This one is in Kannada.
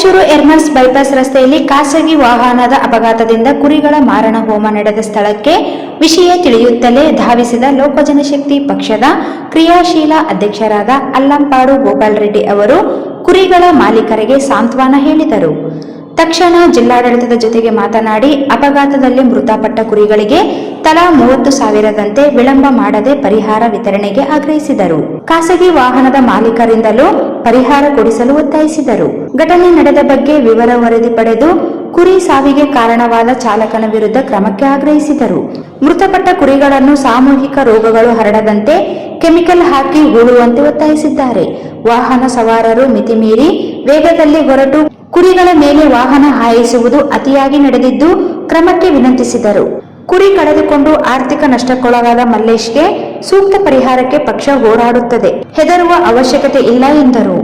ರಾಯಚೂರು ಎರ್ಮಲ್ಸ್ ಬೈಪಾಸ್ ರಸ್ತೆಯಲ್ಲಿ ಖಾಸಗಿ ವಾಹನದ ಅಪಘಾತದಿಂದ ಕುರಿಗಳ ಮಾರಣ ಹೋಮ ನಡೆದ ಸ್ಥಳಕ್ಕೆ ವಿಷಯ ತಿಳಿಯುತ್ತಲೇ ಧಾವಿಸಿದ ಲೋಕಜನಶಕ್ತಿ ಪಕ್ಷದ ಕ್ರಿಯಾಶೀಲ ಅಧ್ಯಕ್ಷರಾದ ಅಲ್ಲಂಪಾಡು ಗೋಪಾಲ್ ರೆಡ್ಡಿ ಅವರು ಕುರಿಗಳ ಮಾಲೀಕರಿಗೆ ಸಾಂತ್ವನ ಹೇಳಿದರು. ತಕ್ಷಣ ಜಿಲ್ಲಾಡಳಿತದ ಜೊತೆಗೆ ಮಾತನಾಡಿ ಅಪಘಾತದಲ್ಲಿ ಮೃತಪಟ್ಟ ಕುರಿಗಳಿಗೆ ತಲಾ 30,000ದಂತೆ ವಿಳಂಬ ಮಾಡದೆ ಪರಿಹಾರ ವಿತರಣೆಗೆ ಆಗ್ರಹಿಸಿದರು. ಖಾಸಗಿ ವಾಹನದ ಮಾಲೀಕರಿಂದಲೂ ಪರಿಹಾರ ಕೊಡಿಸಲು ಒತ್ತಾಯಿಸಿದರು. ಘಟನೆ ನಡೆದ ಬಗ್ಗೆ ವಿವರ ವರದಿ ಪಡೆದು ಕುರಿ ಸಾವಿಗೆ ಕಾರಣವಾದ ಚಾಲಕನ ವಿರುದ್ಧ ಕ್ರಮಕ್ಕೆ ಆಗ್ರಹಿಸಿದರು. ಮೃತಪಟ್ಟ ಕುರಿಗಳನ್ನು ಸಾಮೂಹಿಕ ರೋಗಗಳು ಹರಡದಂತೆ ಕೆಮಿಕಲ್ ಹಾಕಿ ಹೂಳುವಂತೆ ಒತ್ತಾಯಿಸಿದ್ದಾರೆ. ವಾಹನ ಸವಾರರು ಮಿತಿಮೀರಿ ವೇಗದಲ್ಲಿ ಹೊರಟು ಕುರಿಗಳ ಮೇಲೆ ವಾಹನ ಹಾಯಿಸುವುದು ಅತಿಯಾಗಿ ನಡೆದಿದ್ದು ಕ್ರಮಕ್ಕೆ ವಿನಂತಿಸಿದರು. ಕುರಿ ಕಳೆದುಕೊಂಡು ಆರ್ಥಿಕ ನಷ್ಟಕ್ಕೊಳಗಾದ ಮಲ್ಲೇಶ್ಗೆ ಸೂಕ್ತ ಪರಿಹಾರಕ್ಕೆ ಪಕ್ಷ ಹೋರಾಡುತ್ತದೆ, ಹೆದರುವ ಅವಶ್ಯಕತೆ ಇಲ್ಲ ಎಂದರು.